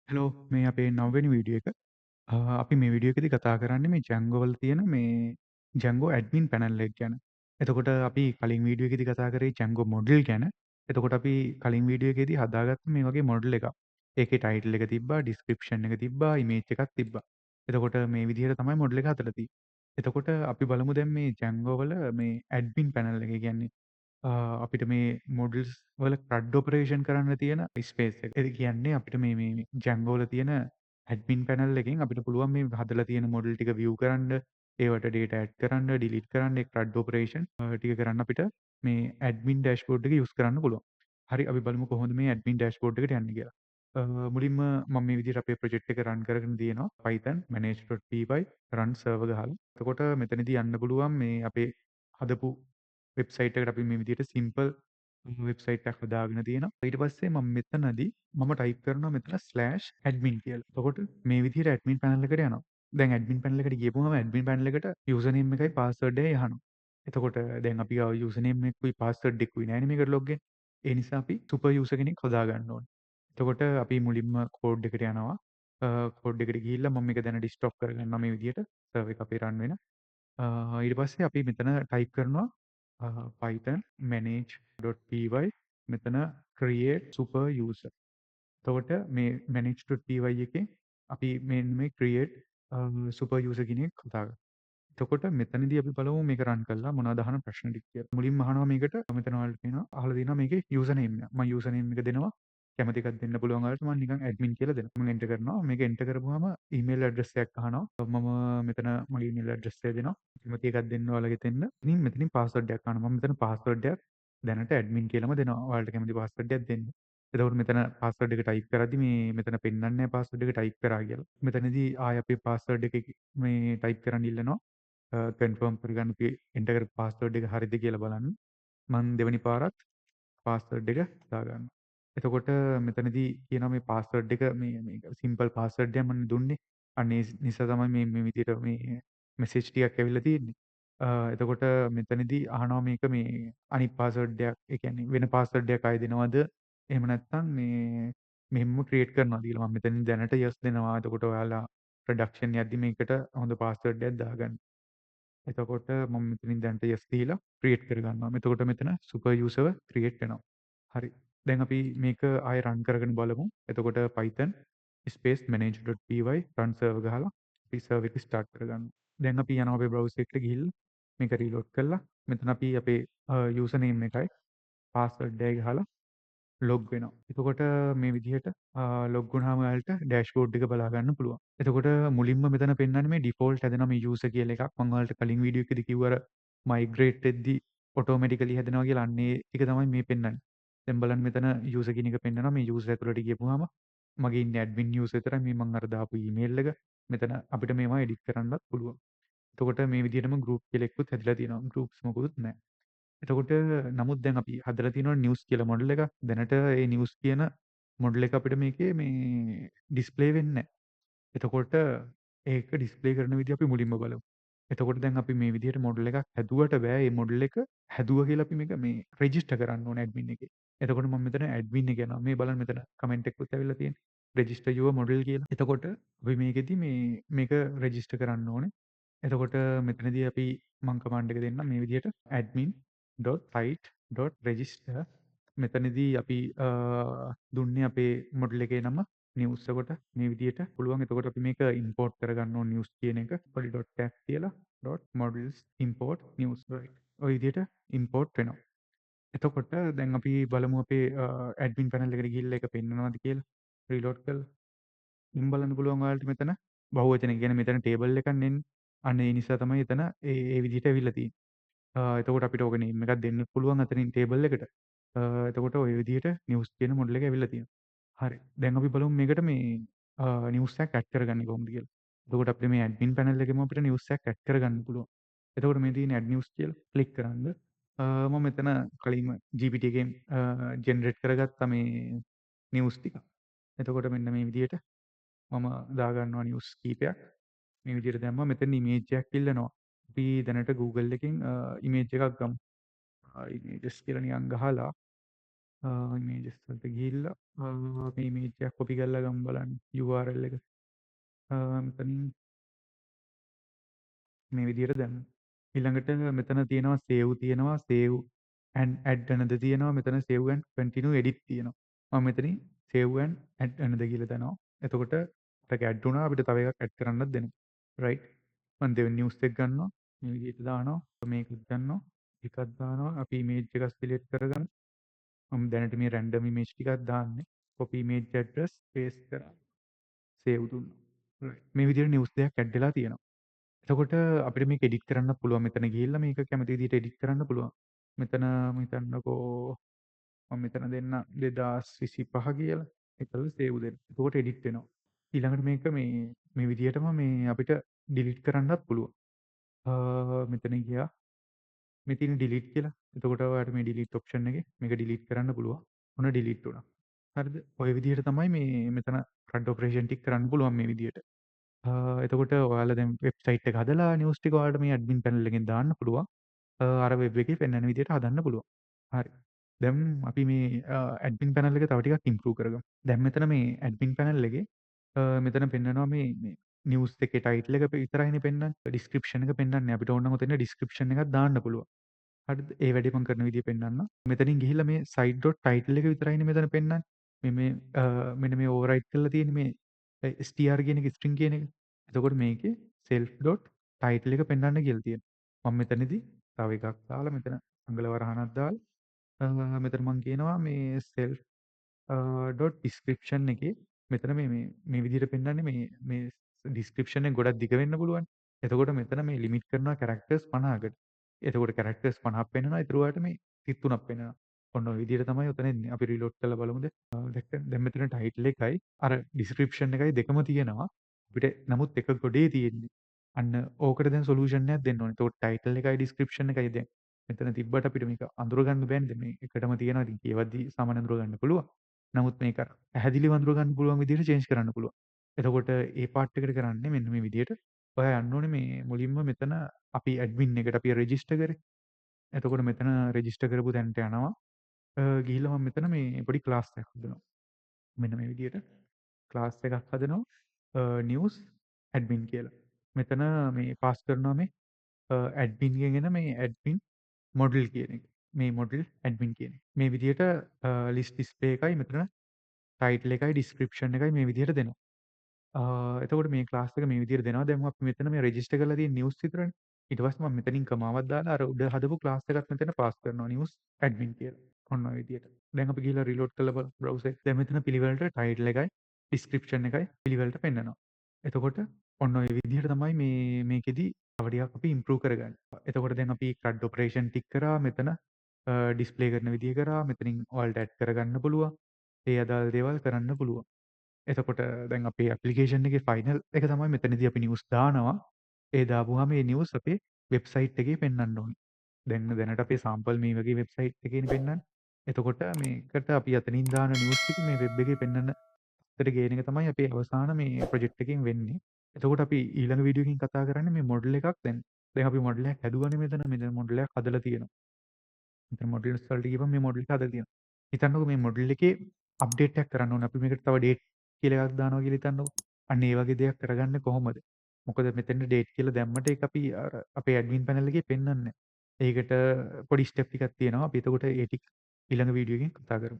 Hello මේ අපේ 9 වෙනි වීඩියෝ එක. අපි මේ වීඩියෝ එකේදී කතා කරන්නේ මේ Django වල තියෙන මේ Django ඇඩ්මින් පැනල් එක ගැන. එතකොට අපි කලින් වීඩියෝ එකේදී කතා කරේ Django මොඩල් ගැන. එතකොට අපි කලින් වීඩියෝ එකේදී හදාගත්ත මේ වගේ මොඩල් එකක්. ඒකේ ටයිටල් එක තිබ්බා, ඩිස්ක්‍රිප්ෂන් එක තිබ්බා, ඉමේජ් එකක් තිබ්බා. එතකොට මේ විදිහට තමයි මොඩල් එක හදලා තියෙන්නේ. එතකොට අපි බලමු දැන් මේ Django වල මේ ඇඩ්මින් පැනල් එක. ඒ කියන්නේ අපිට මේ මොඩල්ස් වල CRUD ඔපරේෂන් කරන්න තියෙන ස්පේස් එක. ඒ කියන්නේ අපිට මේ Django වල තියෙන ඇඩ්මින් පැනල් එකෙන් අපිට පුළුවන් මේ හදලා තියෙන මොඩල් ටික view කරන්න, ඒවට data add කරන්න, delete කරන්න, ඒ CRUD ඔපරේෂන් ටික කරන්න අපිට මේ ඇඩ්මින් ඩෑෂ්බෝඩ් එක use කරන්න පුළුවන්. හරි අපි බලමු කොහොමද මේ ඇඩ්මින් ඩෑෂ්බෝඩ් එකට යන්නේ කියලා. මුලින්ම මම මේ විදිහට අපේ ප්‍රොජෙක්ට් එක run කරගෙන තියෙනවා. Python manage.py run server ගහලා. එතකොට මෙතනදී යන්න පුළුවන් මේ අපේ හදපු වෙබ්සයිට් එකට අපි මේ විදිහට සිම්පල් වෙබ්සයිට් එකක් හදාගෙන තියෙනවා. ඊට පස්සේ මම මෙතනදී මම ටයිප් කරනවා මෙතන /admin කියලා. එතකොට මේ විදිහට ඇඩ්මින් පැනල් එකට යනවා. දැන් ඇඩ්මින් පැනල් එකට ගියපුවම ඇඩ්මින් පැනල් එකට යූසර් නේම් එකයි පාස්වර්ඩ් එකයි අහනවා. එතකොට දැන් අපි ගාව යූසර් නේම් එකකුයි පාස්වර්ඩ් එකකුයි නෑනේ මේකට ලොග් වෙන්න. ඒ නිසා අපි සුපර් යූසර් කෙනෙක් හොදා ගන්න ඕනේ. එතකොට අපි මුලින්ම කෝඩ් එකට යනවා. කෝඩ් එකට ගිහිල්ලා මම මේක දැනට ස්ටොප් කරගන්නවා මේ විදිහට සර්වර් එක අපේ රන් වෙන. ඊට පස්සේ අපි මෙතන ටයිප් කරනවා Python manage.py මෙතන create super user. එතකොට මේ manage.py එකේ අපි මේ create super user කියන එක කතා කරමු. එතකොට මෙතනදී අපි බලමු මේක රන් කරලා මොනවද අහන ප්‍රශ්න ටික කියලා. මුලින්ම අහනවා මේකට මෙතන ඔයාලට තියෙනවා අහලා තියෙනවා මේකේ යූසර් නේම් එක. මම යූසර් නේම් එක දෙනවා. කැමති එකක් දෙන්න පුළුවන් ඔයාලට. මම නිකන් ඇඩ්මින් කියලා දෙනවා. මම එන්ටර් කරනවා. මේක එන්ටර් කරපුවාම ඊමේල් ඇඩ්‍රස් එකක් අහනවා. මම මෙතන මගේ ඊමේල් ඇඩ්‍රස් එක දෙනවා. කැමති එකක් දෙන්න ඔයාලගේ දෙන්න. ඉතින් මෙතනින් පාස්වර්ඩ් එකක් අහනවා. මම මෙතන පාස්වර්ඩ් එකක් දැනට ඇඩ්මින් කියලාම දෙනවා. ඔයාලට කැමති පාස්වර්ඩ් එකක් දෙන්න. එතකොට මෙතන පාස්වර්ඩ් එක ටයිප් කරද්දි මේ මෙතන පෙන්වන්නේ නැහැ පාස්වර්ඩ් එක ටයිප් කරා කියලා. මෙතනදී ආයෙ අපේ පාස්වර්ඩ් එක මේ ටයිප් කරන්න ඉල්ලනවා. කන්ෆර්ම් කරගන්න අපි එන්ටර් කරපු පාස්වර්ඩ් එක හරිද කියලා බලන්න. මම දෙවෙනි පාරත් පාස්වර්ඩ් එක දාගන්නවා. එතකොට මෙතනදී කියනවා මේ පාස්වර්ඩ් එක මේ සිම්පල් පාස්වර්ඩ් එකක් මම දුන්නේ. අන්න ඒ නිසා තමයි මේ විදිහට මේ මෙසේජ් ටිකක් ඇවිල්ලා තියෙන්නේ. එතකොට මෙතනදී අහනවා මේක මේ අනිත් පාස්වර්ඩ් එකක් ඒ කියන්නේ වෙන පාස්වර්ඩ් එකක් ආයෙ දෙනවද? එහෙම නැත්නම් මේ මෙහෙම්ම ක්‍රියේට් කරනවද කියලා. මම මෙතනින් දැනට yes දෙනවා. එතකොට ඔයාලා ප්‍රොඩක්ෂන් යද්දි මේකට හොඳ පාස්වර්ඩ් එකක් දාගන්න. එතකොට මම මෙතනින් දැනට yes දීලා ක්‍රියේට් කරගන්නවා. එතකොට මෙතන සුපර් යූසර්ව ක්‍රියේට් වෙනවා. හරි. දැන් අපි මේක ආයෙ රන් කරගෙන බලමු. එතකොට Python space manage.py run server ගහලා අපි සර්වර් එක ස්ටාර්ට් කරගන්නවා. දැන් අපි යනවා අපේ බ්‍රවුසර් එකට ගිහිල්ලා මේක රීලෝඩ් කරලා මෙතන අපි අපේ යූසර් නේම් එකයි පාස්වර්ඩ් එකයි ගහලා ලොග් වෙනවා. එතකොට මේ විදිහට ලොග් වුණාම ඔයාලට ඩෑෂ්බෝඩ් එක බලා ගන්න පුළුවන්. එතකොට මුලින්ම මෙතන පෙන්නන්නේ මේ ඩිෆෝල්ට් හැදෙනවා මේ යූසර් කියලා එකක්. මම ඔයාලට කලින් වීඩියෝ එකේදී කිව්ව අර මයිග්‍රේට් වෙද්දී ඔටෝමැටිකලි හැදෙනවා කියලා අන්න ඒ ටික තමයි මේ පෙන්නන්නේ. දැන් බලන්න මෙතන යූසර් කියන එක පෙන්නනවා. මේ යූසර් ඇතුළට ගියපුවාම මගේ ඉන්නේ ඇඩ්මින් යූසර් විතරයි. මේ මම අර දාපු ඊමේල් එක. මෙතන අපිට මේවා එඩිට් කරන්නත් පුළුවන්. එතකොට මේ විදිහටම ගෲප් කියලා එකකුත් හැදිලා තියෙනවා. ගෲප්ස් මොකුත් නැහැ. එතකොට නමුත් දැන් අපි හදලා තියෙනවා නිවුස් කියලා මොඩල් එකක්. දැනට ඒ නිවුස් කියන මොඩල් එක අපිට මේකේ මේ ඩිස්ප්ලේ වෙන්නේ නැහැ. එතකොට ඒක ඩිස්ප්ලේ කරන විදිහ අපි මුලින්ම බලමු. එතකොට දැන් අපි මේ විදිහට මොඩල් එකක් හැදුවට බෑ. මේ මොඩල් එක හැදුවා කියලා අපි මේක මේ රෙජිස්ටර් කරන්න ඕනේ ඇඩ්මින් එකේ. එතකොට මම මෙතන ඇඩ්මින් එක යනවා. මේ බලන්න මෙතන කමෙන්ට් එකකුත් ඇවිල්ලා තියෙනවා. රෙජිස්ටර් යුවර් මොඩල් කියලා. එතකොට අපි මේකෙදි මේක රෙජිස්ටර් කරන්න ඕනේ. එතකොට මෙතනදී අපි මම කමාන්ඩ් එක දෙන්නම් මේ විදිහට admin.site.register මෙතනදී අපි දුන්නේ අපේ මොඩල් එකේ නම නිවුස්. එතකොට මේ විදිහට පුළුවන්. එතකොට අපි මේක ඉම්පෝර්ට් කරගන්න ඕන නිවුස් කියන එක poly.tag කියලා .models import news right. ඔය විදිහට ඉම්පෝර්ට් වෙනවා. එතකොට දැන් අපි බලමු අපේ ඇඩ්මින් පැනල් එකට ගිහිල්ලා ඒක පෙන්නනවද කියලා. රීලෝඩ් කරලා ඉන් බලන්න පුළුවන් ඔයාලට මෙතන බහුවචන. ඒ කියන්නේ මෙතන ටේබල් එකක් නෙන්නේ. අන්න ඒ නිසා තමයි එතන ඒ විදිහට ඇවිල්ලා තියෙන්නේ. එතකොට අපිට ඕක නේම් එකක් දෙන්න පුළුවන් අතනින් ටේබල් එකට. එතකොට ඔය විදිහට නිවුස් කියන මොඩල් එක ඇවිල්ලා තියෙනවා. හරි. දැන් අපි බලමු මේකට මේ නිවුස් එකක් ඇඩ් කරගන්නේ කොහොමද කියලා. එතකොට අපිට මේ ඇඩ්මින් පැනල් එකේම අපිට නිවුස් එකක් ඇඩ් කරගන්න පුළුවන්. එතකොට මේ තියෙන ඇඩ් නිවුස් කියලා ක්ලික් කරන්න. මම මෙතන කලින්ම GPT එකෙන් ජෙනරේට් කරගත්ත මේ නිවුස් ටික. එතකොට මෙන්න මේ විදිහට මම දාගන්නවා නිවුස් කීපයක්. මේ විදිහට දැම්මා. මෙතන ඉමේජ් එකක් ඉල්ලනවා. අපි දැනට Google එකෙන් ඉමේජ් එකක් ගමු. ඉමේජස් කියලා නිකන් ගහලා ඉමේජස් වලට ගිහිල්ලා අපි ඉමේජ් එකක් කොපි කරලා ගමු බලන්න URL එක. මෙතනින් මේ විදිහට දැම්මා. ඊළඟට මෙතන තියෙනවා save තියෙනවා save and add another තියෙනවා මෙතන save and continue edit තියෙනවා. මම මෙතනින් save and add another කියලා දානවා. එතකොට අරක add වුණා අපිට තව එකක් add කරන්නත් දෙනවා. right මම දෙවෙනි news එක ගන්නවා මේ විදිහට දානවා මේකත් ගන්නවා එකක් දානවා අපි image එක select කරගන්න. මම දැනට මේ random image ටිකක් දාන්නේ. copy image address paste කරා save දුන්නා. right මේ විදිහට news දෙකක් add වෙලා තියෙනවා. එතකොට අපිට මේක එඩිට් කරන්න පුළුවන් මෙතන ගිහිල්ලා මේක කැමති විදිහට එඩිට් කරන්න පුළුවන්. මෙතන හිතන්නකෝ මම මෙතන දෙන්න 2025 කියලා. ඒකල සේව් දෙන්න. එතකොට එඩිට් වෙනවා. ඊළඟට මේක මේ විදිහටම මේ අපිට ඩිලීට් කරන්නත් පුළුවන්. මෙතන ගියා. මේ තියෙන ඩිලීට් කියලා. එතකොට ඔයාලට මේ ඩිලීට් ඔප්ෂන් එකේ මේක ඩිලීට් කරන්න පුළුවන්. ඔන්න ඩිලීට් වුණා. හරිද? ඔය විදිහට තමයි මේ මෙතන ෆ්‍රන්ට් ඔපරේෂන් ටික කරන්න පුළුවන් මේ විදිහට. එතකොට ඔයාලා දැන් වෙබ්සයිට් එක හදලා නිවුස් ටික ඔයාලට මේ ඇඩ්මින් පැනල් එකෙන් දාන්න පුළුවන්. අර වෙබ් එකේ පෙන්වන විදිහට හදන්න පුළුවන්. හරි. දැන් අපි මේ ඇඩ්මින් පැනල් එක තව ටිකක් ඉම්ප්‍රූව් කරගමු. දැන් මෙතන මේ ඇඩ්මින් පැනල් එකේ මෙතන පෙන්වනවා මේ නිවුස් එකේ ටයිටල් එක විතරයිනේ පෙන්වන්නේ. ඩිස්ක්‍රිප්ෂන් එක පෙන්වන්නේ නැහැ. අපිට ඕන නම් ඔතන ඩිස්ක්‍රිප්ෂන් එකක් දාන්න පුළුවන්. හරිද? ඒ වැඩේ මම කරන විදිය පෙන්වන්නම්. මෙතනින් ගිහිල්ලා මේ site.title එක විතරයිනේ මෙතන පෙන්වන්නේ. මෙන්න මේ ඕවර්රයිට් කරලා තියෙන මේ str කියන එක string කියන එක. එතකොට මේකේ self.title එක පෙන්වන්න කියලා තියෙනවා. මම මෙතනදී තව එකක් දාලා මෙතන අඟල වරහනක් දාලා මෙතන මම කියනවා මේ self ඩොට් එකේ මෙතන මේ විදිහට පෙන්වන්නේ මේ ඩිස්ක්‍රිප්ෂන් එක ගොඩක් දිග වෙන්න පුළුවන්. එතකොට මෙතන මේ ලිමිට් කරනවා කැරක්ටර්ස් 50කට. එතකොට කැරක්ටර්ස් 50ක් පෙන්වනවා. ඊට ඔයාලට මේ 33ක් පෙන්වනවා. ඔන්න ඔය විදිහට තමයි ඔතන එන්නේ. අපි රීලෝඩ් කරලා බලමුද? දැන් මෙතන ටයිටල් එකයි අර ඩිස්ක්‍රිප්ෂන් එකයි දෙකම තියෙනවා. අපිට නමුත් එක ගොඩේ තියෙන්නේ. අන්න ඕකට දැන් සොලියුෂන් එකක් දෙන්න ඕනේ. එතකොට ටයිටල් එකයි ඩිස්ක්‍රිප්ෂන් එකයි දැන් මෙතන තිබ්බට අපිට මේක අඳුර ගන්න බෑනේ. දැන් මේ එකටම තියෙනවා. ඉතින් කියවද්දි සාමාන්‍ය අඳුර ගන්න පුළුවන්. නමුත් මේක පැහැදිලිව අඳුර ගන්න පුළුවන් විදිහට චේන්ජ් කරන්න පුළුවන්. එතකොට ඒ පාර්ට් එකට කරන්නේ මෙන්න මේ විදිහට. ඔයා යන්න ඕනේ මේ මුලින්ම මෙතන අපි ඇඩ්මින් එකට අපි රෙජිස්ටර් කරේ. එතකොට මෙතන රෙජිස්ටර් කරපු තැනට යනවා. ගිහිල්ලා මම මෙතන මේ පොඩි ක්ලාස් එකක් හදනවා. මෙන්න මේ විදිහට ක්ලාස් එකක් හදනවා. නිවුස් ඇඩ්මින් කියලා. මෙතන මේ පාස් කරනවා මේ ඇඩ්මින්ගෙන් එන මේ ඇඩ්මින් මොඩල් කියන එක. මේ මොඩල් ඇඩ්මින් කියන එක. මේ විදිහට ලිස්ට් ඩිස්ප්ලේ එකයි මෙතන ටයිටල් එකයි ඩිස්ක්‍රිප්ෂන් එකයි මේ විදිහට දෙනවා. එතකොට මේ ක්ලාස් එක මේ විදිහට දෙනවා. දැන් අපි මෙතන මේ රෙජිස්ටර් කරලා තියෙන නිවුස් විතරනේ. ඊට පස්සේ මම මෙතනින් කමාවක් දාලා අර උඩ හදපු ක්ලාස් එකත් මෙතන පාස් කරනවා නිවුස් ඇඩ්මින් කියලා. ඔන්න ඔය විදිහට. දැන් අපි ගිහලා රීලෝඩ් කරලා බලමු බ්‍රවුසර් එක. දැන් මෙතන පිළිවෙලට ටයිටල් එකයි ඩිස්ක්‍රිප්ෂන් එකයි පිළිවෙලට පෙන්නනවා. එතකොට ඔන්න ඔය විදිහට තමයි මේකෙදි තව ටිකක් අපි ඉම්ප්‍රූව් කරගන්නේ. එතකොට දැන් අපි CRUD ඔපරේෂන් ටික කරා මෙතන ඩිස්ප්ලේ කරන විදිය කරා මෙතනින් ඔයාලට ඇඩ් කරගන්න පුළුවන්. ඒ අදාළ දේවල් කරන්න පුළුවන්. එතකොට දැන් අපේ ඇප්ලිකේෂන් එකේ ෆයිනල් එක තමයි මෙතනදී අපි නිවුස් දානවා. ඒ දාපුවාම මේ නිවුස් අපේ වෙබ්සයිට් එකේ පෙන්වන්න ඕනේ. දැනට අපේ සාම්පල් මේ වගේ වෙබ්සයිට් එකේනේ පෙන්වන්නේ. එතකොට මේකට අපි අතනින් දාන නිවුස් ටික මේ වෙබ් එකේ පෙන්වන්න තර ගේන එක තමයි අපේ අවසාන මේ ප්‍රොජෙක්ට් එකකින් වෙන්නේ. එතකොට අපි ඊළඟ වීඩියෝ එකකින් කතා කරන්නේ මේ මොඩල් එකක් දැන් අපි මොඩල් එකක් හැදුවානේ මෙතන මොඩල් එකක් හදලා තියෙනවා. මෙතන මොඩල්ස් වලට ගිහම මේ මොඩල් එක හදලා තියෙනවා. හිතන්නකෝ මේ මොඩල් එකේ අප්ඩේට් එකක් කරන්න ඕනේ. අපි මේකට තව ඩේට් කියලා එකක් දානවා කියලා හිතන්නකෝ. අන්න ඒ වගේ දෙයක් කරගන්නේ කොහොමද? මොකද මෙතෙන්ට ඩේට් කියලා දැම්මට ඒක අපි අර අපේ ඇඩ්මින් පැනල් එකේ පෙන්වන්නේ නැහැ. ඒකට පොඩි ස්ටෙප් ටිකක් තියෙනවා. අපි එතකොට ඒ ටික ඊළඟ වීඩියෝ එකකින් කතා කරමු.